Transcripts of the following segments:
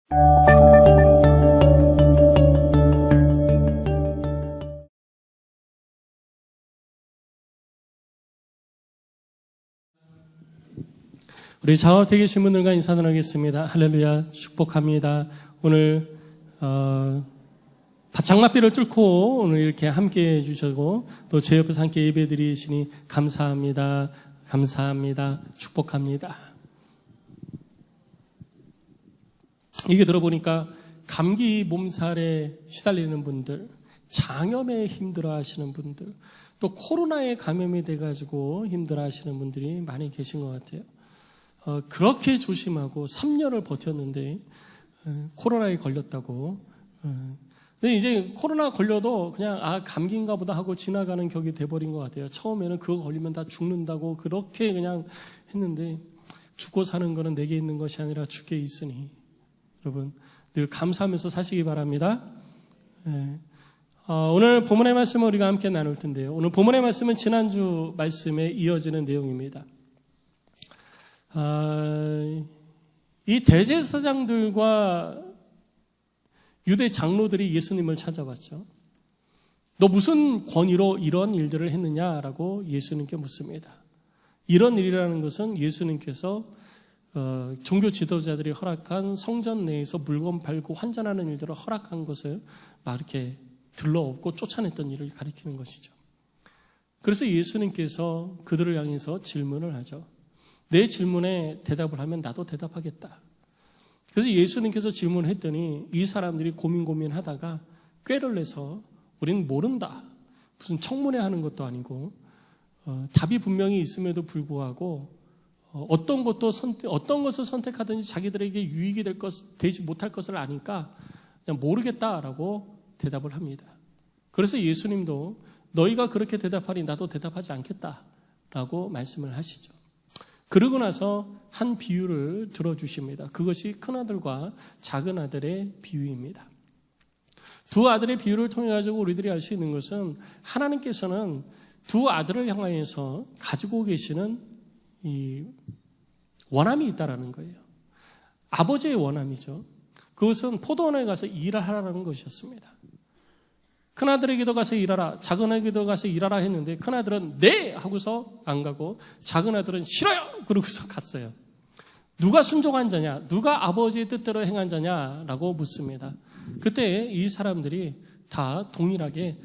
우리 좌우에 계신 분들과 인사 나누겠습니다. 할렐루야, 축복합니다. 오늘 장맛비를 뚫고 오늘 이렇게 함께해 주시고 또 제 옆에서 함께 예배 드리시니 감사합니다. 감사합니다. 축복합니다. 이게 들어보니까 감기 몸살에 시달리는 분들, 장염에 힘들어하시는 분들, 또 코로나에 감염이 돼가지고 힘들어하시는 분들이 많이 계신 것 같아요. 그렇게 조심하고 3년을 버텼는데 코로나에 걸렸다고. 근데 이제 코로나 걸려도 그냥 감기인가 보다 하고 지나가는 격이 돼버린 것 같아요. 처음에는 그거 걸리면 다 죽는다고 그렇게 그냥 했는데 죽고 사는 거는 내게 있는 것이 아니라 주께 있으니 여러분 늘 감사하면서 사시기 바랍니다. 오늘 본문의 말씀을 우리가 함께 나눌 텐데요. 오늘 본문의 말씀은 지난주 말씀에 이어지는 내용입니다. 이 대제사장들과 유대 장로들이 예수님을 찾아왔죠. 너 무슨 권위로 이런 일들을 했느냐라고 예수님께 묻습니다. 이런 일이라는 것은 예수님께서 종교 지도자들이 허락한 성전 내에서 물건 팔고 환전하는 일들을 허락한 것을 막 이렇게 들러엎고 쫓아냈던 일을 가리키는 것이죠. 그래서 예수님께서 그들을 향해서 질문을 하죠. 내 질문에 대답을 하면 나도 대답하겠다. 그래서 예수님께서 질문을 했더니 이 사람들이 고민하다가 꾀를 내서 우리는 모른다. 무슨 청문회 하는 것도 아니고 답이 분명히 있음에도 불구하고 어떤 것을 선택하든지 자기들에게 유익이 되지 못할 것을 아니까 그냥 모르겠다라고 대답을 합니다. 그래서 예수님도 너희가 그렇게 대답하니 나도 대답하지 않겠다라고 말씀을 하시죠. 그러고 나서 한 비유를 들어주십니다. 그것이 큰아들과 작은아들의 비유입니다. 두 아들의 비유를 통해 가지고 우리들이 알 수 있는 것은 하나님께서는 두 아들을 향하여서 가지고 계시는 이 원함이 있다라는 거예요. 아버지의 원함이죠. 그것은 포도원에 가서 일을 하라는 것이었습니다. 큰아들에게도 가서 일하라, 작은아들에게도 가서 일하라 했는데 큰아들은 네! 하고서 안 가고 작은아들은 싫어요! 그러고서 갔어요. 누가 순종한 자냐? 누가 아버지의 뜻대로 행한 자냐라고 묻습니다. 그때 이 사람들이 다 동일하게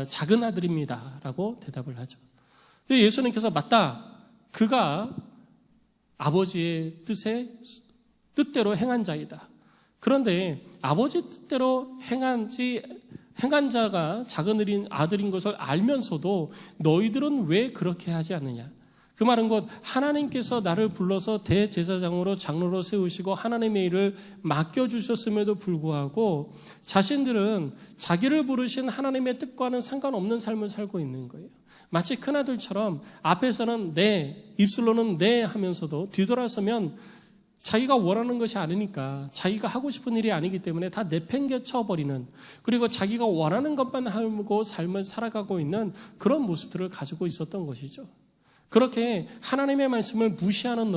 작은아들입니다 라고 대답을 하죠. 예수님께서 맞다. 그가 아버지의 뜻대로 행한 자이다. 그런데 아버지 뜻대로 행한 자가 작은 아들인 것을 알면서도 너희들은 왜 그렇게 하지 않느냐? 그 말은 곧 하나님께서 나를 불러서 대제사장으로 장로로 세우시고 하나님의 일을 맡겨주셨음에도 불구하고 자신들은 자기를 부르신 하나님의 뜻과는 상관없는 삶을 살고 있는 거예요. 마치 큰아들처럼 앞에서는 네, 입술로는 네 하면서도 뒤돌아서면 자기가 원하는 것이 아니니까 자기가 하고 싶은 일이 아니기 때문에 다 내팽개쳐버리는, 그리고 자기가 원하는 것만 하고 삶을 살아가고 있는 그런 모습들을 가지고 있었던 것이죠. 그렇게 하나님의 말씀을 무시하는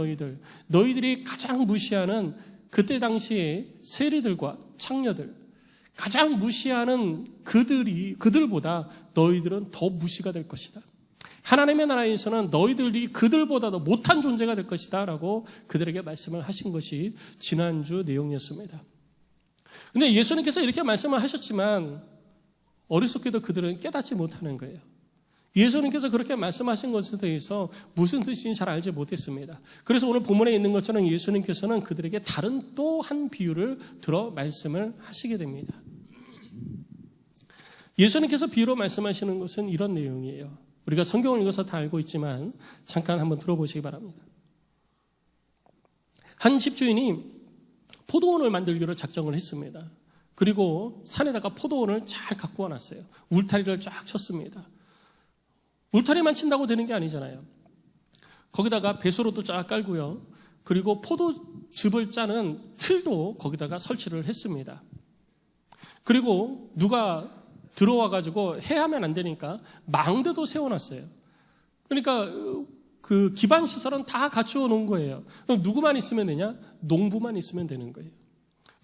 너희들이 가장 무시하는 그때 당시에 세리들과 창녀들, 가장 무시하는 그들보다 너희들은 더 무시가 될 것이다. 하나님의 나라에서는 너희들이 그들보다도 못한 존재가 될 것이다 라고 그들에게 말씀을 하신 것이 지난주 내용이었습니다. 그런데 예수님께서 이렇게 말씀을 하셨지만 어리석게도 그들은 깨닫지 못하는 거예요. 예수님께서 그렇게 말씀하신 것에 대해서 무슨 뜻인지 잘 알지 못했습니다. 그래서 오늘 본문에 있는 것처럼 예수님께서는 그들에게 다른 또 한 비유를 들어 말씀을 하시게 됩니다. 예수님께서 비유로 말씀하시는 것은 이런 내용이에요. 우리가 성경을 읽어서 다 알고 있지만 잠깐 한번 들어보시기 바랍니다. 한 집주인이 포도원을 만들기로 작정을 했습니다. 그리고 산에다가 포도원을 잘 갖고 와놨어요. 울타리를 쫙 쳤습니다. 울타리만 친다고 되는 게 아니잖아요. 거기다가 배수로도 쫙 깔고요. 그리고 포도즙을 짜는 틀도 거기다가 설치를 했습니다. 그리고 누가 들어와가지고 해하면 안 되니까 망대도 세워놨어요. 그러니까 그 기반시설은 다 갖추어 놓은 거예요. 그럼 누구만 있으면 되냐? 농부만 있으면 되는 거예요.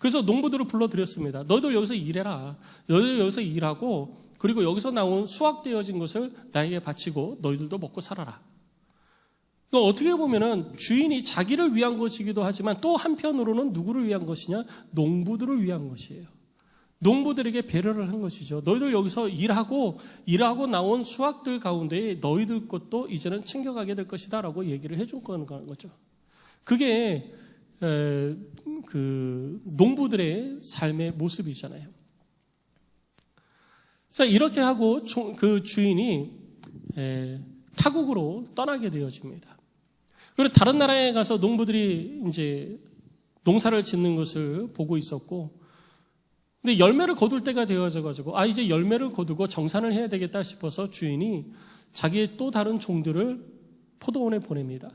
그래서 농부들을 불러들였습니다. 너희들 여기서 일해라. 너희들 여기서 일하고 그리고 여기서 나온 수확되어진 것을 나에게 바치고 너희들도 먹고 살아라. 어떻게 보면은 주인이 자기를 위한 것이기도 하지만 또 한편으로는 누구를 위한 것이냐? 농부들을 위한 것이에요. 농부들에게 배려를 한 것이죠. 너희들 여기서 일하고 나온 수확들 가운데 너희들 것도 이제는 챙겨가게 될 것이다 라고 얘기를 해준 거죠. 그게 그 농부들의 삶의 모습이잖아요. 자, 이렇게 하고 그 주인이 타국으로 떠나게 되어집니다. 그리고 다른 나라에 가서 농부들이 이제 농사를 짓는 것을 보고 있었고, 근데 열매를 거둘 때가 되어져가지고, 이제 열매를 거두고 정산을 해야 되겠다 싶어서 주인이 자기의 또 다른 종들을 포도원에 보냅니다.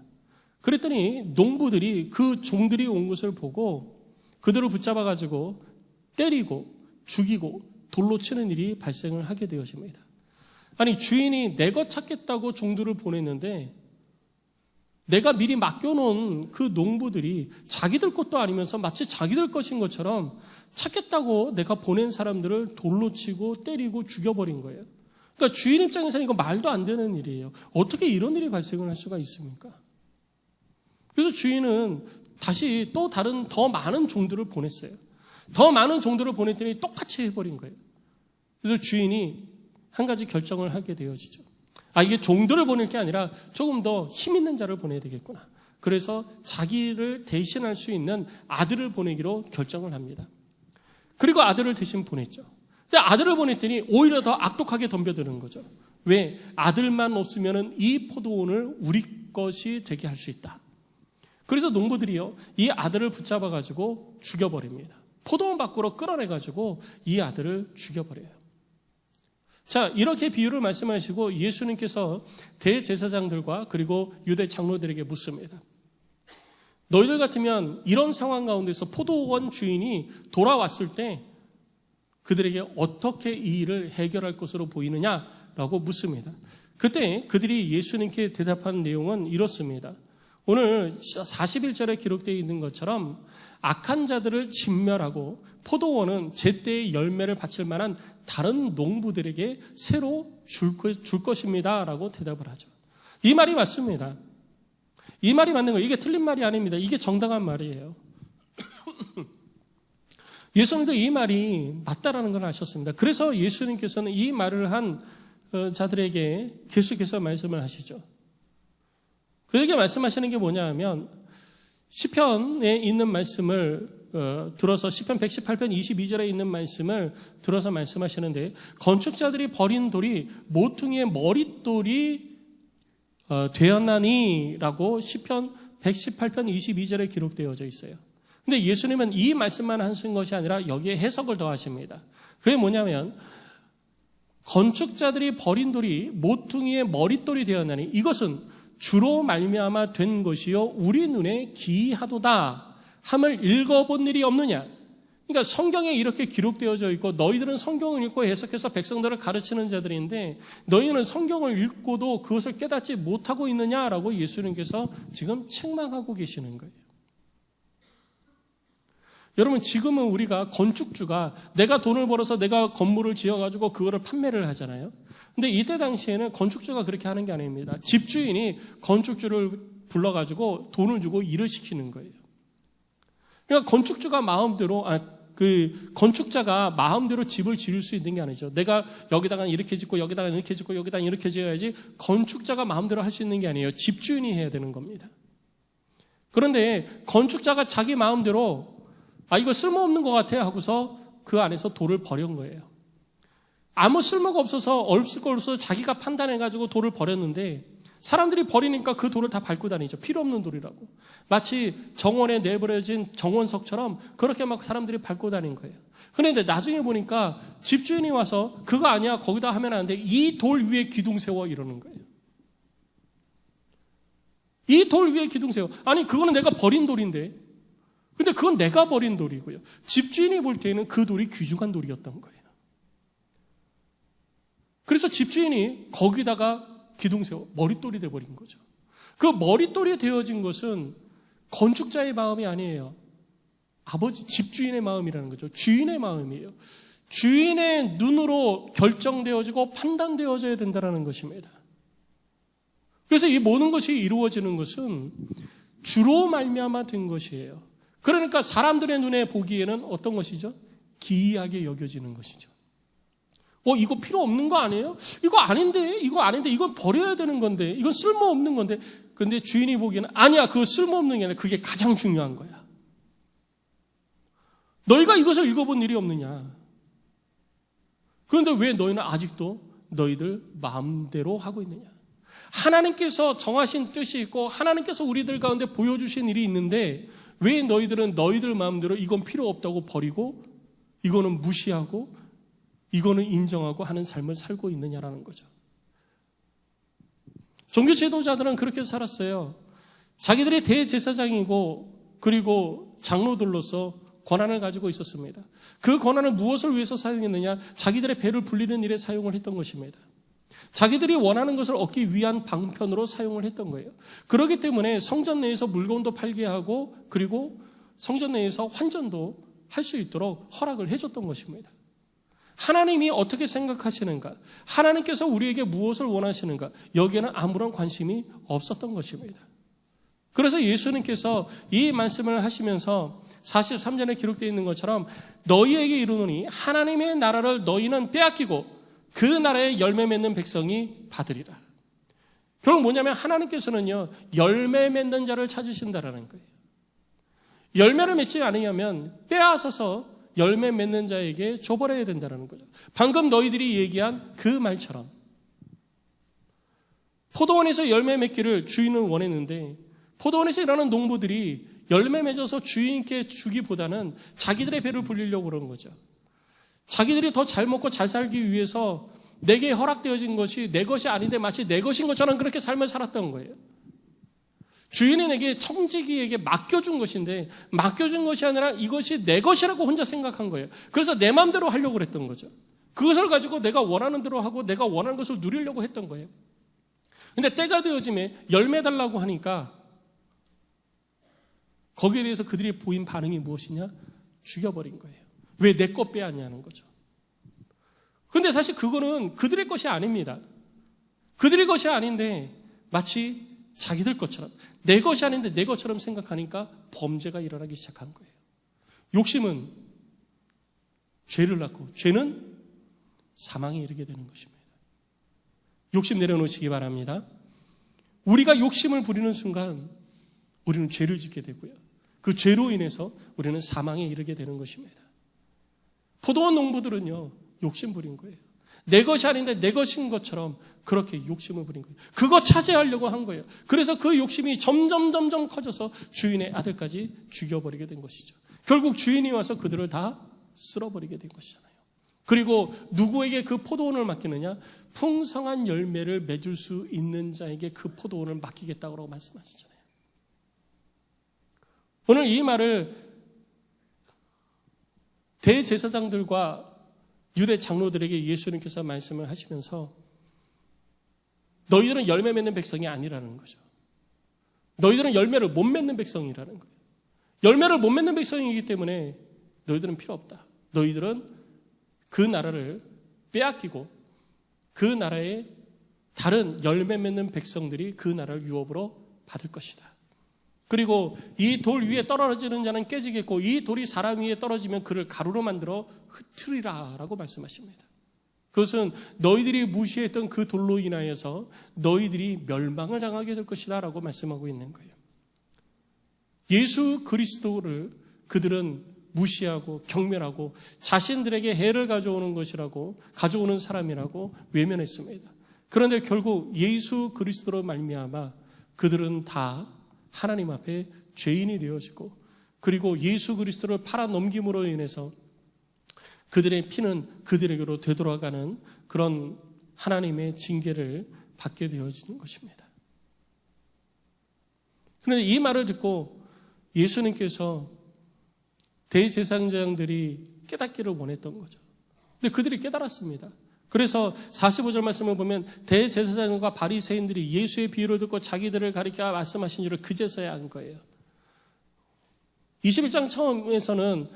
그랬더니 농부들이 그 종들이 온 것을 보고 그들을 붙잡아가지고 때리고 죽이고 돌로 치는 일이 발생을 하게 되어집니다. 아니, 주인이 내 것 찾겠다고 종들을 보냈는데 내가 미리 맡겨놓은 그 농부들이 자기들 것도 아니면서 마치 자기들 것인 것처럼 찾겠다고 내가 보낸 사람들을 돌로 치고 때리고 죽여버린 거예요. 그러니까 주인 입장에서는 이거 말도 안 되는 일이에요. 어떻게 이런 일이 발생을 할 수가 있습니까? 그래서 주인은 다시 또 다른 더 많은 종들을 보냈어요. 더 많은 종들을 보냈더니 똑같이 해버린 거예요. 그래서 주인이 한 가지 결정을 하게 되어지죠. 이게 종들을 보낼 게 아니라 조금 더 힘 있는 자를 보내야 되겠구나. 그래서 자기를 대신할 수 있는 아들을 보내기로 결정을 합니다. 그리고 아들을 대신 보냈죠. 근데 아들을 보냈더니 오히려 더 악독하게 덤벼드는 거죠. 왜? 아들만 없으면 이 포도원을 우리 것이 되게 할 수 있다. 그래서 농부들이요, 이 아들을 붙잡아가지고 죽여버립니다. 포도원 밖으로 끌어내가지고 이 아들을 죽여버려요. 자, 이렇게 비유를 말씀하시고 예수님께서 대제사장들과 그리고 유대 장로들에게 묻습니다. 너희들 같으면 이런 상황 가운데서 포도원 주인이 돌아왔을 때 그들에게 어떻게 이 일을 해결할 것으로 보이느냐라고 묻습니다. 그때 그들이 예수님께 대답한 내용은 이렇습니다. 오늘 41절에 기록되어 있는 것처럼 악한 자들을 진멸하고 포도원은 제때의 열매를 바칠 만한 다른 농부들에게 새로 줄 것입니다 라고 대답을 하죠. 이 말이 맞습니다. 이 말이 맞는 거예요. 이게 틀린 말이 아닙니다. 이게 정당한 말이에요. 예수님도 이 말이 맞다라는 걸 아셨습니다. 그래서 예수님께서는 이 말을 한 자들에게 계속해서 말씀을 하시죠. 그에게 말씀하시는 게 뭐냐 하면 시편에 있는 말씀을 들어서 시편 118편 22절에 있는 말씀을 들어서 말씀하시는데 건축자들이 버린 돌이 모퉁이의 머릿돌이 되었나니라고 시편 118편 22절에 기록되어져 있어요. 근데 예수님은 이 말씀만 하신 것이 아니라 여기에 해석을 더하십니다. 그게 뭐냐면 건축자들이 버린 돌이 모퉁이의 머릿돌이 되었나니 이것은 주로 말미암아 된 것이요 우리 눈에 기이하도다 함을 읽어본 일이 없느냐. 그러니까 성경에 이렇게 기록되어져 있고 너희들은 성경을 읽고 해석해서 백성들을 가르치는 자들인데 너희는 성경을 읽고도 그것을 깨닫지 못하고 있느냐라고 예수님께서 지금 책망하고 계시는 거예요. 여러분, 지금은 우리가 건축주가 내가 돈을 벌어서 내가 건물을 지어가지고 그거를 판매를 하잖아요. 근데 이때 당시에는 건축주가 그렇게 하는 게 아닙니다. 집주인이 건축주를 불러가지고 돈을 주고 일을 시키는 거예요. 그러니까 건축주가 마음대로, 건축자가 마음대로 집을 지을 수 있는 게 아니죠. 내가 여기다가 이렇게 짓고 여기다가 이렇게 짓고 여기다가 이렇게 지어야지 건축자가 마음대로 할 수 있는 게 아니에요. 집주인이 해야 되는 겁니다. 그런데 건축자가 자기 마음대로 이거 쓸모없는 것 같아 하고서 그 안에서 돌을 버린 거예요. 아무 쓸모가 없어서 얼쓸 거 없어서 자기가 판단해가지고 돌을 버렸는데 사람들이 버리니까 그 돌을 다 밟고 다니죠. 필요 없는 돌이라고. 마치 정원에 내버려진 정원석처럼 그렇게 막 사람들이 밟고 다닌 거예요. 그런데 나중에 보니까 집주인이 와서 그거 아니야, 거기다 하면 안 돼. 이 돌 위에 기둥 세워 이러는 거예요. 이 돌 위에 기둥 세워. 아니, 그거는 내가 버린 돌인데. 근데 그건 내가 버린 돌이고요. 집주인이 볼 때는 그 돌이 귀중한 돌이었던 거예요. 그래서 집주인이 거기다가 기둥 세워 머릿돌이 되어버린 거죠. 그 머릿돌이 되어진 것은 건축자의 마음이 아니에요. 아버지, 집주인의 마음이라는 거죠. 주인의 마음이에요. 주인의 눈으로 결정되어지고 판단되어져야 된다는 것입니다. 그래서 이 모든 것이 이루어지는 것은 주로 말미암아 된 것이에요. 그러니까 사람들의 눈에 보기에는 어떤 것이죠? 기이하게 여겨지는 것이죠. 이거 필요 없는 거 아니에요? 이거 아닌데, 이건 버려야 되는 건데, 이건 쓸모없는 건데. 근데 주인이 보기에는 아니야, 그거 쓸모없는 게 아니라 그게 가장 중요한 거야. 너희가 이것을 읽어본 일이 없느냐? 그런데 왜 너희는 아직도 너희들 마음대로 하고 있느냐? 하나님께서 정하신 뜻이 있고 하나님께서 우리들 가운데 보여주신 일이 있는데 왜 너희들은 너희들 마음대로 이건 필요 없다고 버리고 이거는 무시하고 이거는 인정하고 하는 삶을 살고 있느냐라는 거죠. 종교 지도자들은 그렇게 살았어요. 자기들이 대제사장이고 그리고 장로들로서 권한을 가지고 있었습니다. 그 권한을 무엇을 위해서 사용했느냐? 자기들의 배를 불리는 일에 사용을 했던 것입니다. 자기들이 원하는 것을 얻기 위한 방편으로 사용을 했던 거예요. 그렇기 때문에 성전 내에서 물건도 팔게 하고 그리고 성전 내에서 환전도 할 수 있도록 허락을 해줬던 것입니다. 하나님이 어떻게 생각하시는가? 하나님께서 우리에게 무엇을 원하시는가? 여기에는 아무런 관심이 없었던 것입니다. 그래서 예수님께서 이 말씀을 하시면서 43절에 기록되어 있는 것처럼 너희에게 이르노니 하나님의 나라를 너희는 빼앗기고 그 나라에 열매 맺는 백성이 받으리라. 결국 뭐냐면 하나님께서는요, 열매 맺는 자를 찾으신다라는 거예요. 열매를 맺지 않으면 빼앗아서 열매 맺는 자에게 줘버려야 된다는 거죠. 방금 너희들이 얘기한 그 말처럼 포도원에서 열매 맺기를 주인은 원했는데 포도원에서 일하는 농부들이 열매 맺어서 주인께 주기보다는 자기들의 배를 불리려고 그런 거죠. 자기들이 더 잘 먹고 잘 살기 위해서 내게 허락되어진 것이 내 것이 아닌데 마치 내 것인 것처럼 그렇게 삶을 살았던 거예요. 주인에게 청지기에게 맡겨준 것인데 맡겨준 것이 아니라 이것이 내 것이라고 혼자 생각한 거예요. 그래서 내 마음대로 하려고 그랬던 거죠. 그것을 가지고 내가 원하는 대로 하고 내가 원하는 것을 누리려고 했던 거예요. 근데 때가 되어짐에 열매 달라고 하니까 거기에 대해서 그들이 보인 반응이 무엇이냐? 죽여버린 거예요. 왜 내 것 빼앗냐는 거죠. 그런데 사실 그거는 그들의 것이 아닙니다. 그들의 것이 아닌데 마치 자기들 것처럼 내 것이 아닌데 내 것처럼 생각하니까 범죄가 일어나기 시작한 거예요. 욕심은 죄를 낳고 죄는 사망에 이르게 되는 것입니다. 욕심 내려놓으시기 바랍니다. 우리가 욕심을 부리는 순간 우리는 죄를 짓게 되고요. 그 죄로 인해서 우리는 사망에 이르게 되는 것입니다. 포도원 농부들은요, 욕심 부린 거예요. 내 것이 아닌데 내 것인 것처럼 그렇게 욕심을 부린 거예요. 그거 차지하려고 한 거예요. 그래서 그 욕심이 점점 커져서 주인의 아들까지 죽여버리게 된 것이죠. 결국 주인이 와서 그들을 다 쓸어버리게 된 것이잖아요. 그리고 누구에게 그 포도원을 맡기느냐? 풍성한 열매를 맺을 수 있는 자에게 그 포도원을 맡기겠다고 말씀하시잖아요. 오늘 이 말을 대제사장들과 유대 장로들에게 예수님께서 말씀을 하시면서 너희들은 열매 맺는 백성이 아니라는 거죠. 너희들은 열매를 못 맺는 백성이라는 거예요. 열매를 못 맺는 백성이기 때문에 너희들은 필요 없다. 너희들은 그 나라를 빼앗기고 그 나라의 다른 열매 맺는 백성들이 그 나라를 유업으로 받을 것이다. 그리고 이 돌 위에 떨어지는 자는 깨지겠고 이 돌이 사람 위에 떨어지면 그를 가루로 만들어 흩트리라 라고 말씀하십니다. 그것은 너희들이 무시했던 그 돌로 인하여서 너희들이 멸망을 당하게 될 것이다 라고 말씀하고 있는 거예요. 예수 그리스도를 그들은 무시하고 경멸하고 자신들에게 해를 가져오는 것이라고 가져오는 사람이라고 외면했습니다. 그런데 결국 예수 그리스도로 말미암아 그들은 다 하나님 앞에 죄인이 되어지고 그리고 예수 그리스도를 팔아 넘김으로 인해서 그들의 피는 그들에게로 되돌아가는 그런 하나님의 징계를 받게 되어지는 것입니다. 그런데 이 말을 듣고 예수님께서 대제사장들이 깨닫기를 원했던 거죠. 근데 그들이 깨달았습니다. 그래서 45절 말씀을 보면 대제사장과 바리새인들이 예수의 비유를 듣고 자기들을 가리켜 말씀하신 줄을 그제서야 한 거예요. 21장 처음에서는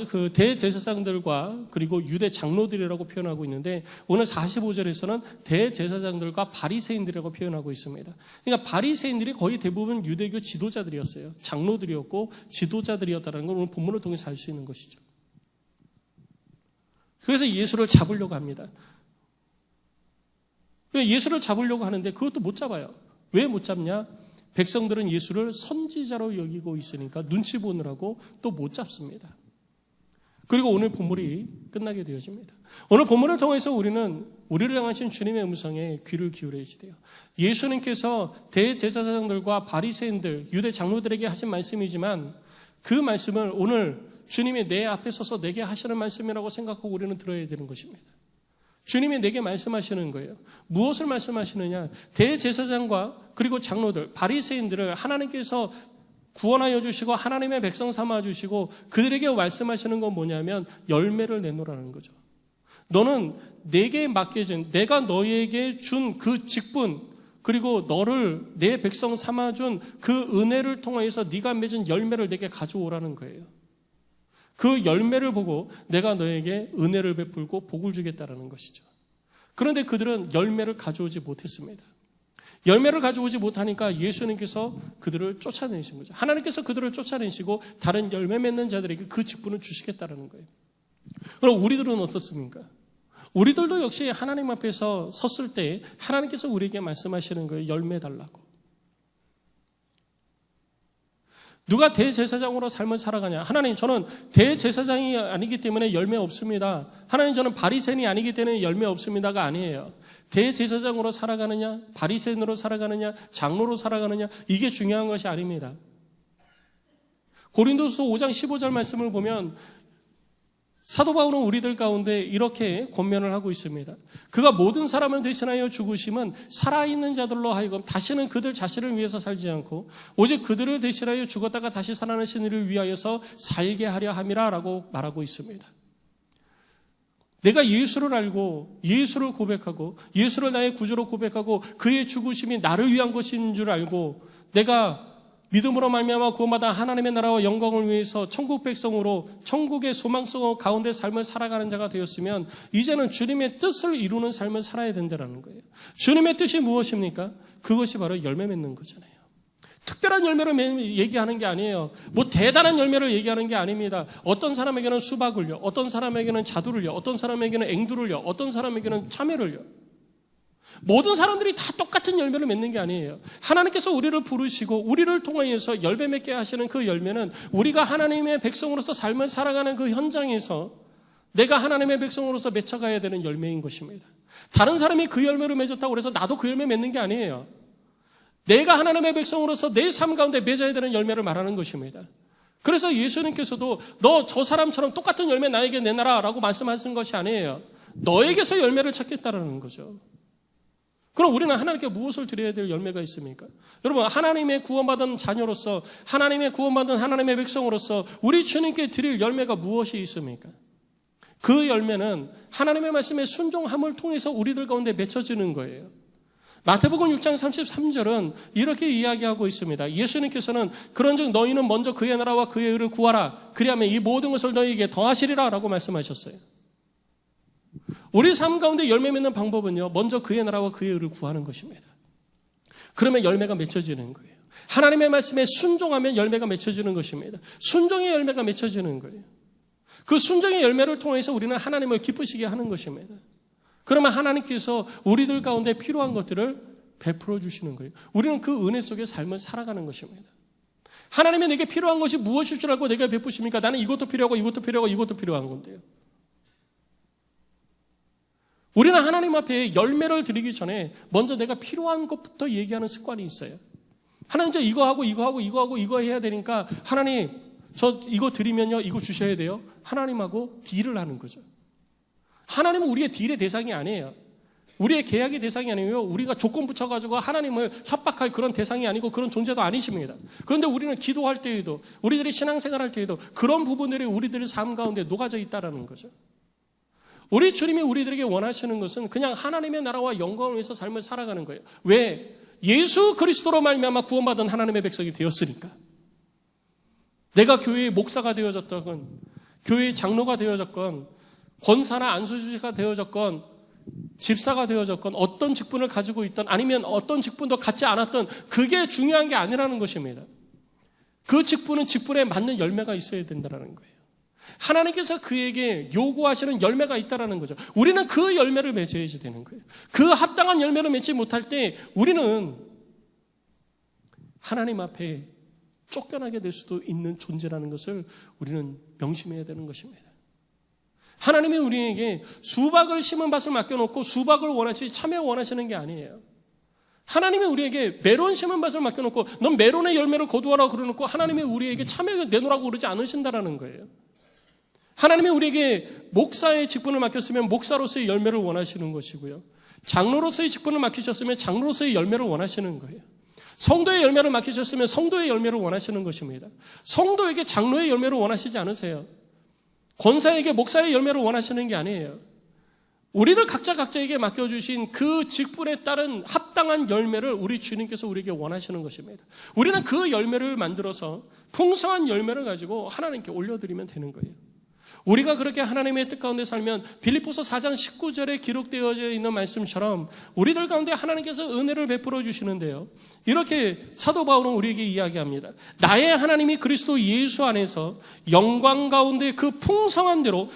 그 대제사장들과 그리고 유대 장로들이라고 표현하고 있는데 오늘 45절에서는 대제사장들과 바리새인들이라고 표현하고 있습니다. 그러니까 바리새인들이 거의 대부분 유대교 지도자들이었어요. 장로들이었고 지도자들이었다는 걸 오늘 본문을 통해서 알 수 있는 것이죠. 그래서 예수를 잡으려고 합니다. 예수를 잡으려고 하는데 그것도 못 잡아요. 왜 못 잡냐? 백성들은 예수를 선지자로 여기고 있으니까 눈치 보느라고 또 못 잡습니다. 그리고 오늘 본문이 끝나게 되어집니다. 오늘 본문을 통해서 우리는 우리를 향하신 주님의 음성에 귀를 기울여야 돼요. 예수님께서 대제사장들과 바리새인들, 유대 장로들에게 하신 말씀이지만 그 말씀을 오늘 주님이 내 앞에 서서 내게 하시는 말씀이라고 생각하고 우리는 들어야 되는 것입니다. 주님이 내게 말씀하시는 거예요. 무엇을 말씀하시느냐? 대제사장과 그리고 장로들, 바리새인들을 하나님께서 구원하여 주시고 하나님의 백성 삼아 주시고 그들에게 말씀하시는 건 뭐냐면 열매를 내놓으라는 거죠. 너는 내게 맡겨진, 내가 너에게 준 그 직분, 그리고 너를 내 백성 삼아 준 그 은혜를 통해서 네가 맺은 열매를 내게 가져오라는 거예요. 그 열매를 보고 내가 너에게 은혜를 베풀고 복을 주겠다라는 것이죠. 그런데 그들은 열매를 가져오지 못했습니다. 열매를 가져오지 못하니까 예수님께서 그들을 쫓아내신 거죠. 하나님께서 그들을 쫓아내시고 다른 열매 맺는 자들에게 그 직분을 주시겠다는 거예요. 그럼 우리들은 어떻습니까? 우리들도 역시 하나님 앞에서 섰을 때 하나님께서 우리에게 말씀하시는 거예요. 열매 달라고. 누가 대제사장으로 삶을 살아가냐? 하나님, 저는 대제사장이 아니기 때문에 열매 없습니다. 하나님, 저는 바리새인이 아니기 때문에 열매 없습니다가 아니에요. 대제사장으로 살아가느냐, 바리새인으로 살아가느냐, 장로로 살아가느냐, 이게 중요한 것이 아닙니다. 고린도서 5장 15절 말씀을 보면 사도 바울은 우리들 가운데 이렇게 권면을 하고 있습니다. 그가 모든 사람을 대신하여 죽으심은 살아있는 자들로 하여금 다시는 그들 자신을 위해서 살지 않고 오직 그들을 대신하여 죽었다가 다시 살아나신 이를 위하여서 살게 하려 함이라 라고 말하고 있습니다. 내가 예수를 알고 예수를 고백하고 예수를 나의 구주로 고백하고 그의 죽으심이 나를 위한 것인 줄 알고 내가 믿음으로 말미암아 구원받아 하나님의 나라와 영광을 위해서 천국 백성으로 천국의 소망성 가운데 삶을 살아가는 자가 되었으면 이제는 주님의 뜻을 이루는 삶을 살아야 된다는 거예요. 주님의 뜻이 무엇입니까? 그것이 바로 열매 맺는 거잖아요. 특별한 열매를 얘기하는 게 아니에요. 뭐 대단한 열매를 얘기하는 게 아닙니다. 어떤 사람에게는 수박을요, 어떤 사람에게는 자두를요, 어떤 사람에게는 앵두를요, 어떤 사람에게는 참외를요. 모든 사람들이 다 똑같은 열매를 맺는 게 아니에요. 하나님께서 우리를 부르시고 우리를 통하여서 열매 맺게 하시는 그 열매는 우리가 하나님의 백성으로서 삶을 살아가는 그 현장에서 내가 하나님의 백성으로서 맺혀가야 되는 열매인 것입니다. 다른 사람이 그 열매를 맺었다고 해서 나도 그 열매 맺는 게 아니에요. 내가 하나님의 백성으로서 내 삶 가운데 맺어야 되는 열매를 말하는 것입니다. 그래서 예수님께서도 너 저 사람처럼 똑같은 열매 나에게 내놔라 라고 말씀하신 것이 아니에요. 너에게서 열매를 찾겠다라는 거죠. 그럼 우리는 하나님께 무엇을 드려야 될 열매가 있습니까? 여러분, 하나님의 구원받은 자녀로서 하나님의 구원받은 하나님의 백성으로서 우리 주님께 드릴 열매가 무엇이 있습니까? 그 열매는 하나님의 말씀에 순종함을 통해서 우리들 가운데 맺혀지는 거예요. 마태복음 6장 33절은 이렇게 이야기하고 있습니다. 예수님께서는 그런즉 너희는 먼저 그의 나라와 그의 의를 구하라. 그리하면 이 모든 것을 너희에게 더하시리라 라고 말씀하셨어요. 우리 삶 가운데 열매 맺는 방법은요, 먼저 그의 나라와 그의 의를 구하는 것입니다. 그러면 열매가 맺혀지는 거예요. 하나님의 말씀에 순종하면 열매가 맺혀지는 것입니다. 순종의 열매가 맺혀지는 거예요. 그 순종의 열매를 통해서 우리는 하나님을 기쁘시게 하는 것입니다. 그러면 하나님께서 우리들 가운데 필요한 것들을 베풀어 주시는 거예요. 우리는 그 은혜 속에 삶을 살아가는 것입니다. 하나님이 내게 필요한 것이 무엇일 줄 알고 내가 베푸십니까? 나는 이것도 필요하고 이것도 필요하고 이것도 필요한 건데요. 우리는 하나님 앞에 열매를 드리기 전에 먼저 내가 필요한 것부터 얘기하는 습관이 있어요. 하나님, 저 이거 하고 이거 하고 이거 하고 이거 해야 되니까 하나님, 저 이거 드리면요 이거 주셔야 돼요. 하나님하고 딜을 하는 거죠. 하나님은 우리의 딜의 대상이 아니에요. 우리의 계약의 대상이 아니고요. 우리가 조건 붙여가지고 하나님을 협박할 그런 대상이 아니고 그런 존재도 아니십니다. 그런데 우리는 기도할 때에도 우리들이 신앙생활할 때에도 그런 부분들이 우리들의 삶 가운데 녹아져 있다는 거죠. 우리 주님이 우리들에게 원하시는 것은 그냥 하나님의 나라와 영광을 위해서 삶을 살아가는 거예요. 왜? 예수 그리스도로 말미암아 구원받은 하나님의 백성이 되었으니까. 내가 교회의 목사가 되어졌건, 교회의 장로가 되어졌건, 권사나 안수주가 되어졌건, 집사가 되어졌건, 어떤 직분을 가지고 있던, 아니면 어떤 직분도 갖지 않았던, 그게 중요한 게 아니라는 것입니다. 그 직분은 직분에 맞는 열매가 있어야 된다는 거예요. 하나님께서 그에게 요구하시는 열매가 있다는 거죠. 우리는 그 열매를 맺어야지 되는 거예요. 그 합당한 열매를 맺지 못할 때 우리는 하나님 앞에 쫓겨나게 될 수도 있는 존재라는 것을 우리는 명심해야 되는 것입니다. 하나님이 우리에게 수박을 심은 밭을 맡겨놓고 수박을 원하시지 참외 원하시는 게 아니에요. 하나님이 우리에게 메론 심은 밭을 맡겨놓고 넌 메론의 열매를 거두어라 그러놓고 하나님이 우리에게 참외 내놓으라고 그러지 않으신다라는 거예요. 하나님이 우리에게 목사의 직분을 맡겼으면 목사로서의 열매를 원하시는 것이고요. 장로로서의 직분을 맡기셨으면 장로로서의 열매를 원하시는 거예요. 성도의 열매를 맡기셨으면 성도의 열매를 원하시는 것입니다. 성도에게 장로의 열매를 원하시지 않으세요. 권사에게 목사의 열매를 원하시는 게 아니에요. 우리를 각자에게 맡겨주신 그 직분에 따른 합당한 열매를 우리 주님께서 우리에게 원하시는 것입니다. 우리는 그 열매를 만들어서 풍성한 열매를 가지고 하나님께 올려드리면 되는 거예요. 우리가 그렇게 하나님의 뜻 가운데 살면 빌립보서 4장 19절에 기록되어져 있는 말씀처럼 우리들 가운데 하나님께서 은혜를 베풀어 주시는데요. 이렇게 사도 바울은 우리에게 이야기합니다. 나의 하나님이 그리스도 예수 안에서 영광 가운데 그 풍성한 대로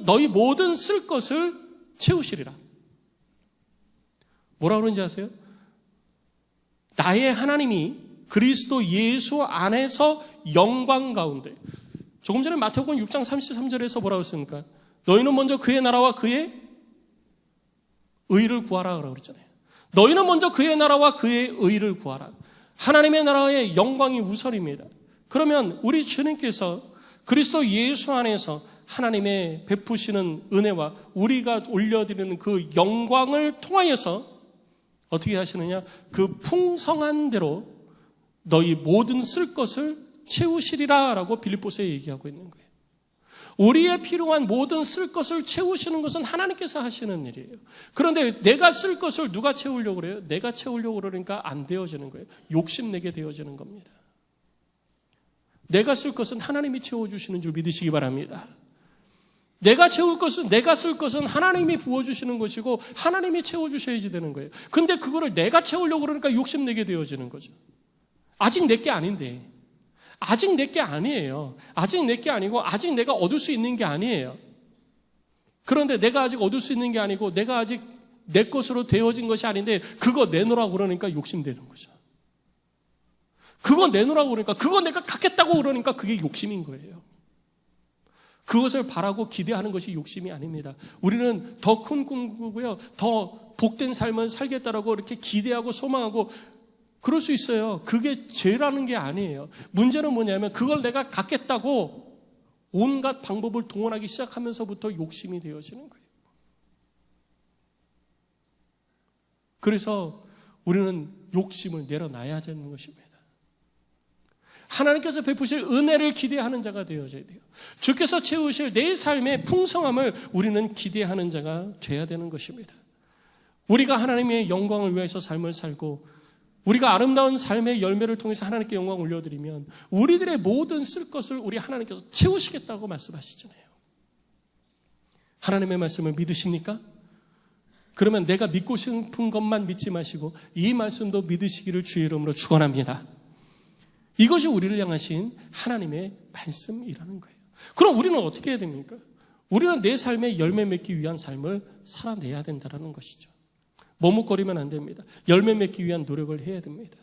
너희 모든 쓸 것을 채우시리라. 뭐라 그런지 아세요? 나의 하나님이 그리스도 예수 안에서 영광 가운데. 조금 전에 마태복음 6장 33절에서 뭐라고 했습니까? 너희는 먼저 그의 나라와 그의 의를 구하라 라고 그랬잖아요. 너희는 먼저 그의 나라와 그의 의를 구하라. 하나님의 나라의 영광이 우선입니다. 그러면 우리 주님께서 그리스도 예수 안에서 하나님의 베푸시는 은혜와 우리가 올려드리는 그 영광을 통하여서 어떻게 하시느냐? 그 풍성한 대로 너희 모든 쓸 것을 채우시리라 라고 빌립보서에 얘기하고 있는 거예요. 우리의 필요한 모든 쓸 것을 채우시는 것은 하나님께서 하시는 일이에요. 그런데 내가 쓸 것을 누가 채우려고 그래요? 내가 채우려고 그러니까 안 되어지는 거예요. 욕심내게 되어지는 겁니다. 내가 쓸 것은 하나님이 채워주시는 줄 믿으시기 바랍니다. 내가 쓸 것은 하나님이 부어주시는 것이고 하나님이 채워주셔야지 되는 거예요. 근데 그거를 내가 채우려고 그러니까 욕심내게 되어지는 거죠. 아직 내게 아닌데. 아직 내게 아니에요. 아직 내게 아니고 아직 내가 얻을 수 있는 게 아니에요. 그런데 내가 아직 얻을 수 있는 게 아니고 내가 아직 내 것으로 되어진 것이 아닌데 그거 내놓으라고 그러니까 욕심되는 거죠. 그거 내놓으라고 그러니까 그거 내가 갖겠다고 그러니까 그게 욕심인 거예요. 그것을 바라고 기대하는 것이 욕심이 아닙니다. 우리는 더 큰 꿈 꾸고요. 더 복된 삶을 살겠다라고 이렇게 기대하고 소망하고 그럴 수 있어요. 그게 죄라는 게 아니에요. 문제는 뭐냐면 그걸 내가 갖겠다고 온갖 방법을 동원하기 시작하면서부터 욕심이 되어지는 거예요. 그래서 우리는 욕심을 내려놔야 되는 것입니다. 하나님께서 베푸실 은혜를 기대하는 자가 되어져야 돼요. 주께서 채우실 내 삶의 풍성함을 우리는 기대하는 자가 되어야 되는 것입니다. 우리가 하나님의 영광을 위해서 삶을 살고 우리가 아름다운 삶의 열매를 통해서 하나님께 영광 올려드리면 우리들의 모든 쓸 것을 우리 하나님께서 채우시겠다고 말씀하시잖아요. 하나님의 말씀을 믿으십니까? 그러면 내가 믿고 싶은 것만 믿지 마시고 이 말씀도 믿으시기를 주의 이름으로 축원합니다. 이것이 우리를 향하신 하나님의 말씀이라는 거예요. 그럼 우리는 어떻게 해야 됩니까? 우리는 내 삶에 열매 맺기 위한 삶을 살아내야 된다는 것이죠. 머뭇거리면 안 됩니다. 열매 맺기 위한 노력을 해야 됩니다.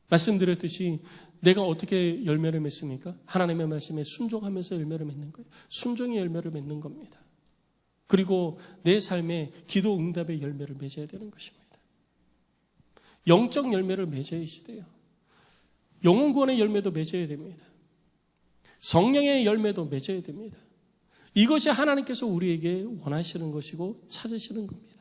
말씀드렸듯이 내가 어떻게 열매를 맺습니까? 하나님의 말씀에 순종하면서 열매를 맺는 거예요. 순종의 열매를 맺는 겁니다. 그리고 내 삶에 기도 응답의 열매를 맺어야 되는 것입니다. 영적 열매를 맺어야지 돼요. 영혼 구원의 열매도 맺어야 됩니다. 성령의 열매도 맺어야 됩니다. 이것이 하나님께서 우리에게 원하시는 것이고 찾으시는 겁니다.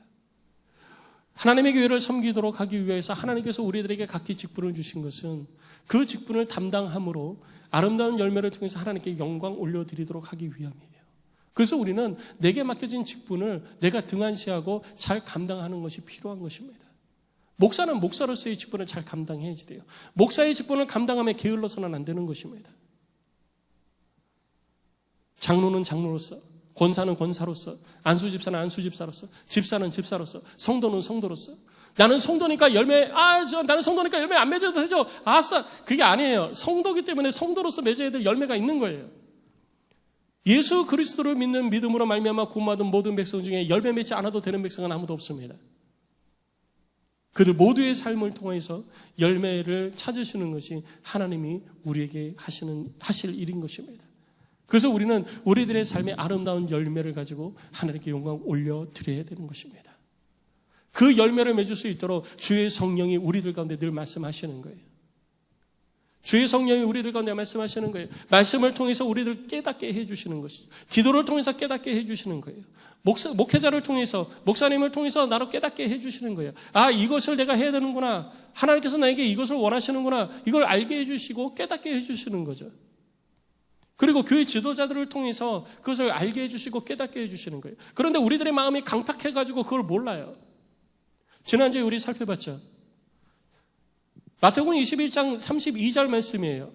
하나님의 교회를 섬기도록 하기 위해서 하나님께서 우리들에게 각기 직분을 주신 것은 그 직분을 담당함으로 아름다운 열매를 통해서 하나님께 영광 올려드리도록 하기 위함이에요. 그래서 우리는 내게 맡겨진 직분을 내가 등한시하고 잘 감당하는 것이 필요한 것입니다. 목사는 목사로서의 직분을 잘 감당해야지 돼요. 목사의 직분을 감당하면 게을러서는 안 되는 것입니다. 장로는 장로로서, 권사는 권사로서, 안수집사는 안수집사로서, 집사는 집사로서, 성도는 성도로서. 나는 성도니까 나는 성도니까 열매 안 맺어도 되죠. 아싸. 그게 아니에요. 성도기 때문에 성도로서 맺어야 될 열매가 있는 거예요. 예수 그리스도를 믿는 믿음으로 말미암아 구원받은 모든 백성 중에 열매 맺지 않아도 되는 백성은 아무도 없습니다. 그들 모두의 삶을 통해서 열매를 찾으시는 것이 하나님이 우리에게 하실 일인 것입니다. 그래서 우리는 우리들의 삶의 아름다운 열매를 가지고 하나님께 영광 올려드려야 되는 것입니다. 그 열매를 맺을 수 있도록 주의 성령이 우리들 가운데 늘 말씀하시는 거예요. 주의 성령이 우리들 가운데 말씀하시는 거예요. 말씀을 통해서 우리들 깨닫게 해주시는 것이죠. 기도를 통해서 깨닫게 해주시는 거예요. 목회자를 통해서, 목사님을 통해서 나로 깨닫게 해주시는 거예요. 아, 이것을 내가 해야 되는구나. 하나님께서 나에게 이것을 원하시는구나. 이걸 알게 해주시고 깨닫게 해주시는 거죠. 그리고 교회 지도자들을 통해서 그것을 알게 해주시고 깨닫게 해주시는 거예요. 그런데 우리들의 마음이 강팍해가지고 그걸 몰라요. 지난주에 우리 살펴봤죠. 마태복음 21장 32절 말씀이에요.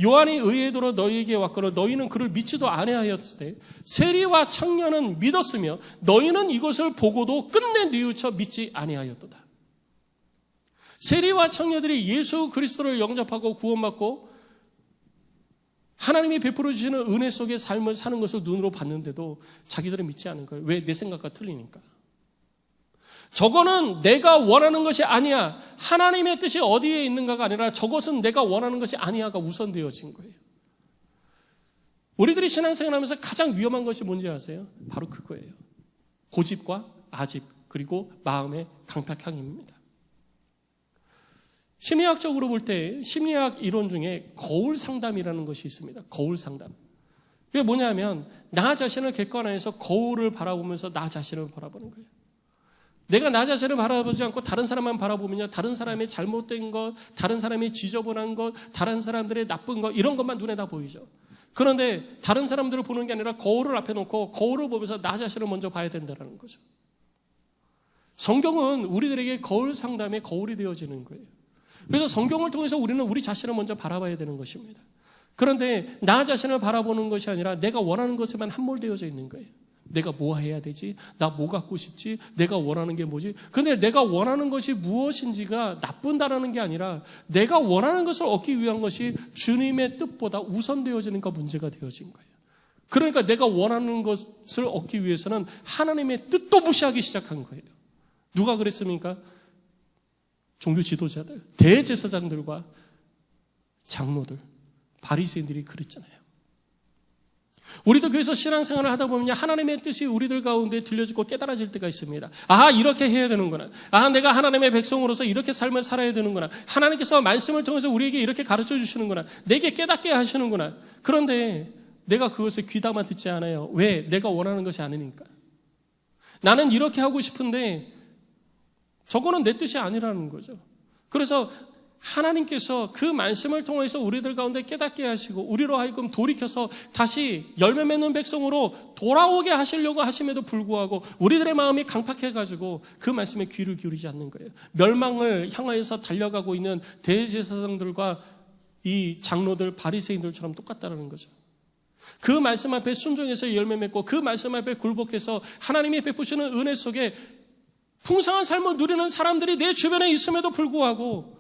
요한이 의에도로 너희에게 왔거늘 너희는 그를 믿지도 아니하였을 때 세리와 청년은 믿었으며 너희는 이것을 보고도 끝내 뉘우쳐 믿지 아니하였도다. 세리와 청년들이 예수 그리스도를 영접하고 구원받고 하나님이 베풀어 주시는 은혜 속의 삶을 사는 것을 눈으로 봤는데도 자기들은 믿지 않은 거예요. 왜? 내 생각과 틀리니까. 저거는 내가 원하는 것이 아니야. 하나님의 뜻이 어디에 있는가가 아니라 저것은 내가 원하는 것이 아니야가 우선되어진 거예요. 우리들이 신앙생활하면서 가장 위험한 것이 뭔지 아세요? 바로 그거예요. 고집과 아집 그리고 마음의 강팍함입니다. 심리학적으로 볼 때 심리학 이론 중에 거울 상담이라는 것이 있습니다. 거울 상담. 그게 뭐냐면 나 자신을 객관화해서 거울을 바라보면서 나 자신을 바라보는 거예요. 내가 나 자신을 바라보지 않고 다른 사람만 바라보면요, 다른 사람의 잘못된 것, 다른 사람의 지저분한 것, 다른 사람들의 나쁜 것 이런 것만 눈에 다 보이죠. 그런데 다른 사람들을 보는 게 아니라 거울을 앞에 놓고 거울을 보면서 나 자신을 먼저 봐야 된다는 거죠. 성경은 우리들에게 거울 상담의 거울이 되어지는 거예요. 그래서 성경을 통해서 우리는 우리 자신을 먼저 바라봐야 되는 것입니다. 그런데 나 자신을 바라보는 것이 아니라 내가 원하는 것에만 함몰되어져 있는 거예요. 내가 뭐 해야 되지? 나 뭐 갖고 싶지? 내가 원하는 게 뭐지? 근데 내가 원하는 것이 무엇인지가 나쁜다라는 게 아니라 내가 원하는 것을 얻기 위한 것이 주님의 뜻보다 우선되어지니까 문제가 되어진 거예요. 그러니까 내가 원하는 것을 얻기 위해서는 하나님의 뜻도 무시하기 시작한 거예요. 누가 그랬습니까? 종교 지도자들, 대제사장들과 장로들, 바리새인들이 그랬잖아요. 우리도 교회에서 신앙생활을 하다 보면 하나님의 뜻이 우리들 가운데 들려지고 깨달아질 때가 있습니다. 아, 이렇게 해야 되는구나. 아, 내가 하나님의 백성으로서 이렇게 삶을 살아야 되는구나. 하나님께서 말씀을 통해서 우리에게 이렇게 가르쳐 주시는구나. 내게 깨닫게 하시는구나. 그런데 내가 그것을 귀담아 듣지 않아요. 왜? 내가 원하는 것이 아니니까. 나는 이렇게 하고 싶은데 저거는 내 뜻이 아니라는 거죠. 그래서 하나님께서 그 말씀을 통해서 우리들 가운데 깨닫게 하시고 우리로 하여금 돌이켜서 다시 열매 맺는 백성으로 돌아오게 하시려고 하심에도 불구하고 우리들의 마음이 강팍해가지고 그 말씀에 귀를 기울이지 않는 거예요. 멸망을 향하여서 달려가고 있는 대제사장들과 이 장로들, 바리새인들처럼 똑같다는 거죠. 그 말씀 앞에 순종해서 열매 맺고 그 말씀 앞에 굴복해서 하나님이 베푸시는 은혜 속에 풍성한 삶을 누리는 사람들이 내 주변에 있음에도 불구하고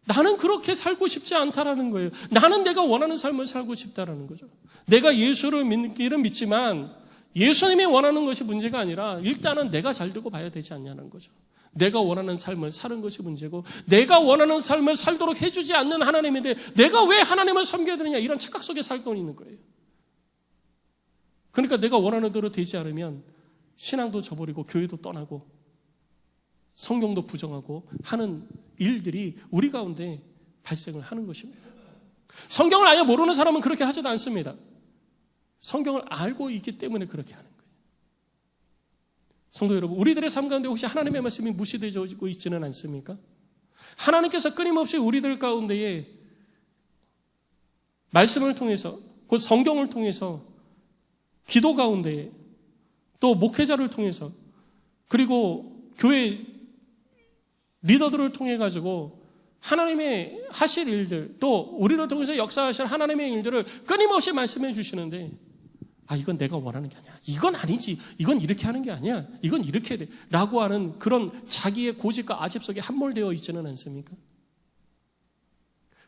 나는 그렇게 살고 싶지 않다라는 거예요. 나는 내가 원하는 삶을 살고 싶다라는 거죠. 내가 예수를 믿기는 믿지만 예수님이 원하는 것이 문제가 아니라 일단은 내가 잘 되고 봐야 되지 않냐는 거죠. 내가 원하는 삶을 사는 것이 문제고 내가 원하는 삶을 살도록 해주지 않는 하나님인데 내가 왜 하나님을 섬겨야 되느냐 이런 착각 속에 살고 있는 거예요. 그러니까 내가 원하는 대로 되지 않으면 신앙도 저버리고 교회도 떠나고 성경도 부정하고 하는 일들이 우리 가운데 발생을 하는 것입니다. 성경을 아예 모르는 사람은 그렇게 하지도 않습니다. 성경을 알고 있기 때문에 그렇게 하는 거예요. 성도 여러분, 우리들의 삶 가운데 혹시 하나님의 말씀이 무시되어지고 있지는 않습니까? 하나님께서 끊임없이 우리들 가운데에 말씀을 통해서 곧 성경을 통해서 기도 가운데에 또 목회자를 통해서 그리고 교회 리더들을 통해 가지고 하나님의 하실 일들, 또 우리를 통해서 역사하실 하나님의 일들을 끊임없이 말씀해 주시는데, 이건 내가 원하는 게 아니야. 이건 아니지. 이건 이렇게 하는 게 아니야. 이건 이렇게 해야 돼. 라고 하는 그런 자기의 고집과 아집 속에 함몰되어 있지는 않습니까?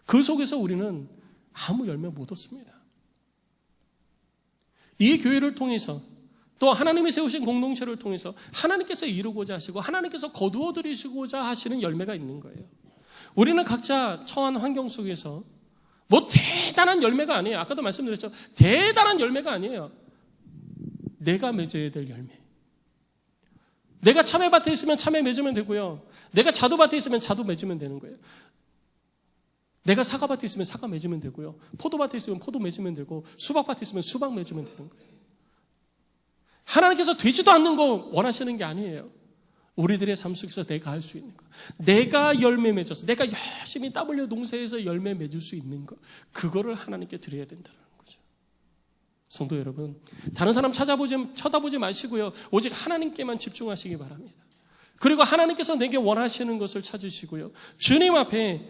그 속에서 우리는 아무 열매 못 얻습니다. 이 교회를 통해서, 또 하나님이 세우신 공동체를 통해서 하나님께서 이루고자 하시고 하나님께서 거두어 들이시고자 하시는 열매가 있는 거예요. 우리는 각자 처한 환경 속에서 뭐 대단한 열매가 아니에요. 아까도 말씀드렸죠. 대단한 열매가 아니에요. 내가 맺어야 될 열매. 내가 참외밭에 있으면 참외 맺으면 되고요. 내가 자두밭에 있으면 자두 맺으면 되는 거예요. 내가 사과밭에 있으면 사과 맺으면 되고요. 포도밭에 있으면 포도 맺으면 되고, 수박밭에 있으면 수박 맺으면 되는 거예요. 하나님께서 되지도 않는 거 원하시는 게 아니에요. 우리들의 삶 속에서 내가 할 수 있는 거, 내가 열매 맺어서, 내가 열심히 땀 흘려 농사에서 열매 맺을 수 있는 거, 그거를 하나님께 드려야 된다는 거죠. 성도 여러분, 다른 사람 쳐다보지 마시고요, 오직 하나님께만 집중하시기 바랍니다. 그리고 하나님께서 내게 원하시는 것을 찾으시고요, 주님 앞에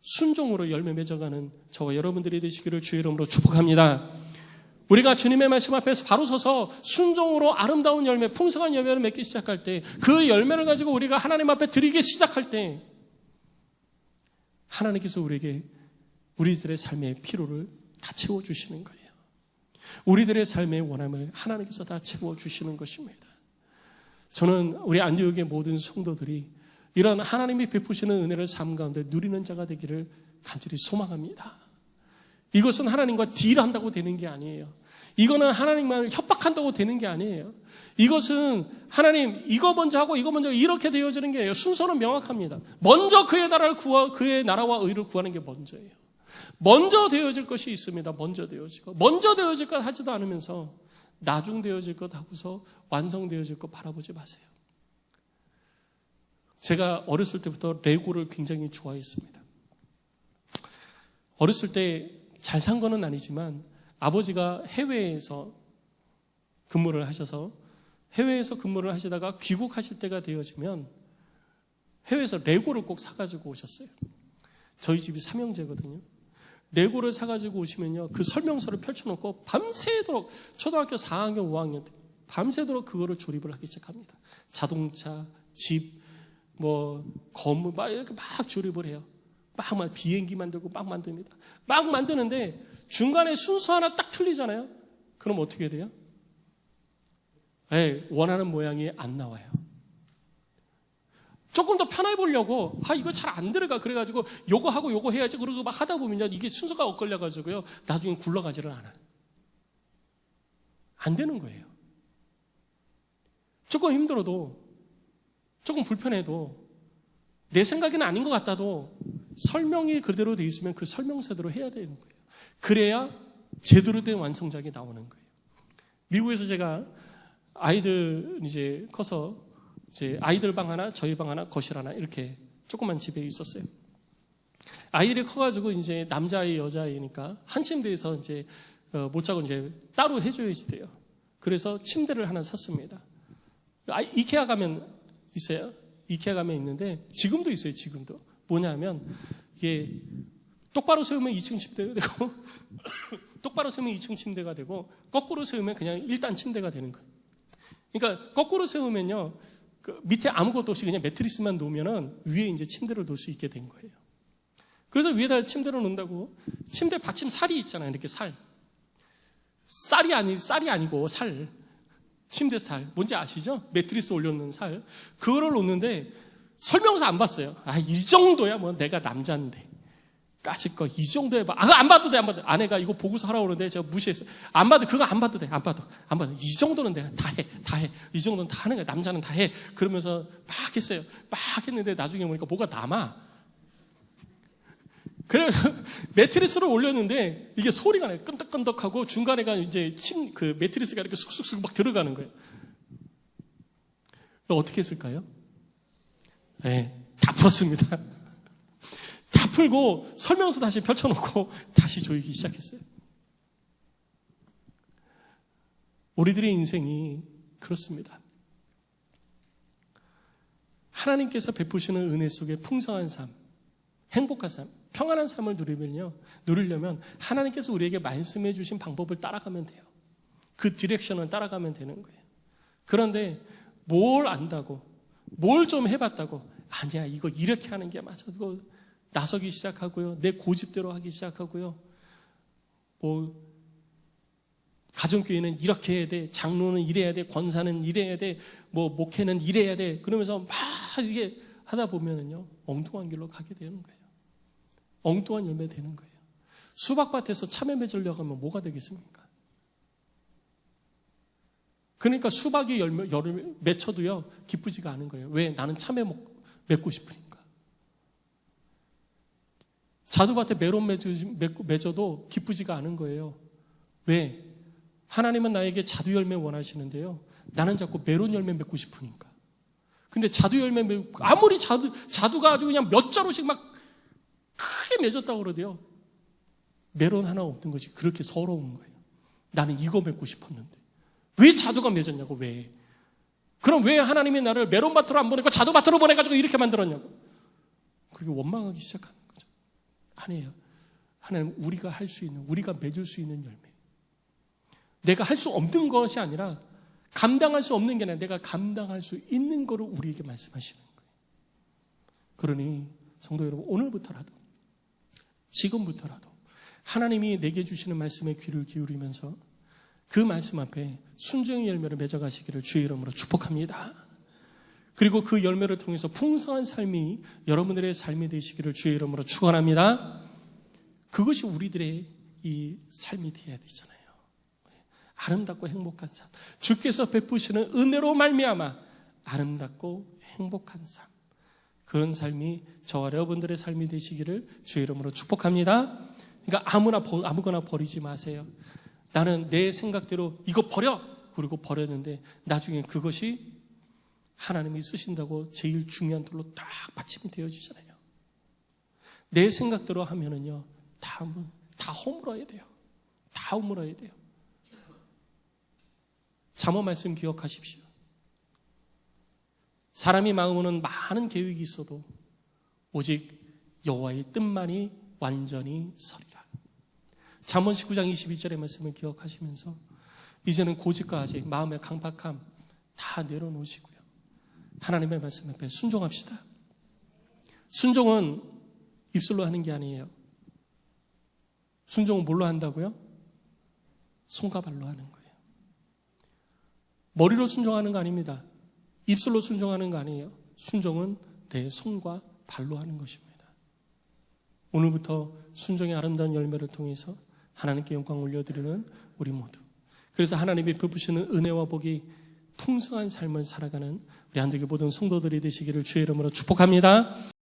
순종으로 열매 맺어가는 저와 여러분들이 되시기를 주의 이름으로 축복합니다. 우리가 주님의 말씀 앞에서 바로 서서 순종으로 아름다운 열매, 풍성한 열매를 맺기 시작할 때, 그 열매를 가지고 우리가 하나님 앞에 드리기 시작할 때, 하나님께서 우리에게 우리들의 삶의 필요를 다 채워주시는 거예요. 우리들의 삶의 원함을 하나님께서 다 채워주시는 것입니다. 저는 우리 안디옥의 모든 성도들이 이런 하나님이 베푸시는 은혜를 삶 가운데 누리는 자가 되기를 간절히 소망합니다. 이것은 하나님과 딜한다고 되는 게 아니에요. 이거는 하나님만 협박한다고 되는 게 아니에요. 이것은 하나님 이거 먼저 하고 이거 먼저 이렇게 되어지는 게 아니에요. 순서는 명확합니다. 먼저 그의 나라와 의를 구하는 게 먼저예요. 먼저 되어질 것이 있습니다. 먼저 되어지고, 먼저 되어질 것 하지도 않으면서 나중 되어질 것 하고서 완성되어질 것 바라보지 마세요. 제가 어렸을 때부터 레고를 굉장히 좋아했습니다. 어렸을 때 잘 산 거는 아니지만 아버지가 해외에서 근무를 하셔서, 해외에서 근무를 하시다가 귀국하실 때가 되어지면 해외에서 레고를 꼭 사가지고 오셨어요. 저희 집이 삼형제거든요. 레고를 사가지고 오시면요, 그 설명서를 펼쳐놓고 밤새도록, 초등학교 4학년, 5학년 때 밤새도록 그거를 조립을 하기 시작합니다. 자동차, 집, 건물 막 이렇게 막 조립을 해요. 막 비행기 만들고 막 만듭니다. 막 만드는데 중간에 순서 하나 딱 틀리잖아요. 그럼 어떻게 돼요? 원하는 모양이 안 나와요. 조금 더 편해 보려고 이거 잘 안 들어가 그래가지고 요거 하고 요거 해야지 그러고 막 하다 보면요, 이게 순서가 엇걸려가지고요, 나중에 굴러가지를 않아요. 안 되는 거예요. 조금 힘들어도, 조금 불편해도, 내 생각에는 아닌 것 같아도 설명이 그대로 돼 있으면 그 설명서대로 해야 되는 거예요. 그래야 제대로 된 완성작이 나오는 거예요. 미국에서 제가 아이들 이제 커서 이제 아이들 방 하나, 저희 방 하나, 거실 하나 이렇게 조그만 집에 있었어요. 아이들이 커가지고 이제 남자아이, 여자아이니까 한 침대에서 이제 못 자고 이제 따로 해줘야지 돼요. 그래서 침대를 하나 샀습니다. 이케아 가면 있어요. 이케아 가면 있는데 지금도 있어요. 지금도 뭐냐면 이게 똑바로 세우면 2층 침대가 되고 똑바로 세우면 2층 침대가 되고 거꾸로 세우면 그냥 1단 침대가 되는 거예요. 그러니까 거꾸로 세우면요, 그 밑에 아무것도 없이 그냥 매트리스만 놓으면은 위에 이제 침대를 놓을 수 있게 된 거예요. 그래서 위에다 침대를 놓는다고, 침대 받침 살이 있잖아요. 이렇게 쌀이 아니고 살. 침대 살. 뭔지 아시죠? 매트리스 올려놓는 살. 그거를 놓는데 설명서 안 봤어요. 이 정도야 뭐 내가 남자인데. 까짓 거 이 정도 해봐. 안 봐도 돼, 안 봐도 돼. 아내가 이거 보고서 하라고 그러는데 제가 무시했어요. 그거 안 봐도 돼. 안 봐도. 이 정도는 내가 다 해. 이 정도는 다 하는 거야. 남자는 다 해. 그러면서 막 했어요. 막 했는데 나중에 보니까 뭐가 남아. 그래서 매트리스를 올렸는데 이게 소리가 나요. 끈덕끈덕하고 중간에가 이제 그 매트리스가 이렇게 쑥쑥쑥 막 들어가는 거예요. 어떻게 했을까요? 다 풀었습니다. 다 풀고 설명서 다시 펼쳐놓고 다시 조이기 시작했어요. 우리들의 인생이 그렇습니다. 하나님께서 베푸시는 은혜 속에 풍성한 삶, 행복한 삶, 평안한 삶을 누리려면 하나님께서 우리에게 말씀해 주신 방법을 따라가면 돼요. 그 디렉션을 따라가면 되는 거예요. 그런데 뭘 안다고, 뭘 좀 해봤다고, 아니야, 이거 이렇게 하는 게 맞아. 그거 나서기 시작하고요. 내 고집대로 하기 시작하고요. 가정교회는 이렇게 해야 돼. 장로는 이래야 돼. 권사는 이래야 돼. 목회는 이래야 돼. 그러면서 막 이게 하다 보면은요, 엉뚱한 길로 가게 되는 거예요. 엉뚱한 열매 되는 거예요. 수박밭에서 참외 맺으려고 하면 뭐가 되겠습니까? 그러니까 수박이 열을 맺혀도요, 기쁘지가 않은 거예요. 왜? 나는 참외 맺고 싶으니까. 자두밭에 메론 맺어도 기쁘지가 않은 거예요. 왜? 하나님은 나에게 자두 열매 원하시는데요. 나는 자꾸 메론 열매 맺고 싶으니까. 근데 자두 열매 아무리 자두가 아주 그냥 몇 자루씩 막 크게 맺었다고 그러대요. 메론 하나 없는 것이 그렇게 서러운 거예요. 나는 이거 맺고 싶었는데. 왜 자두가 맺었냐고, 왜? 그럼 왜 하나님이 나를 메론밭으로 안 보내고 자두밭으로 보내가지고 이렇게 만들었냐고. 그렇게 원망하기 시작하는 거죠. 아니에요. 하나님, 우리가 할 수 있는, 우리가 맺을 수 있는 열매. 내가 할 수 없는 것이 아니라, 감당할 수 없는 게 아니라 내가 감당할 수 있는 거를 우리에게 말씀하시는 거예요. 그러니 성도 여러분, 오늘부터라도, 지금부터라도 하나님이 내게 주시는 말씀에 귀를 기울이면서 그 말씀 앞에 순종의 열매를 맺어가시기를 주의 이름으로 축복합니다. 그리고 그 열매를 통해서 풍성한 삶이 여러분들의 삶이 되시기를 주의 이름으로 축원합니다. 그것이 우리들의 이 삶이 되어야 되잖아요. 아름답고 행복한 삶, 주께서 베푸시는 은혜로 말미암아 아름답고 행복한 삶, 그런 삶이 저와 여러분들의 삶이 되시기를 주의 이름으로 축복합니다. 그러니까 아무거나 버리지 마세요. 나는 내 생각대로 이거 버려! 그리고 버렸는데 나중에 그것이 하나님이 쓰신다고 제일 중요한 돌로 딱 받침이 되어지잖아요. 내 생각대로 하면은요, 다 허물어야 돼요. 다 허물어야 돼요. 잠언 말씀 기억하십시오. 사람이 마음에는 많은 계획이 있어도 오직 여호와의 뜻만이 완전히 서리라. 잠언 19장 22절의 말씀을 기억하시면서 이제는 고집과 아직 마음의 강박함 다 내려놓으시고요. 하나님의 말씀 앞에 순종합시다. 순종은 입술로 하는 게 아니에요. 순종은 뭘로 한다고요? 손과 발로 하는 거예요. 머리로 순종하는 거 아닙니다. 입술로 순종하는 거 아니에요. 순종은 내 손과 발로 하는 것입니다. 오늘부터 순종의 아름다운 열매를 통해서 하나님께 영광 올려드리는 우리 모두, 그래서 하나님이 베푸시는 은혜와 복이 풍성한 삶을 살아가는 우리 한국의 모든 성도들이 되시기를 주의 이름으로 축복합니다.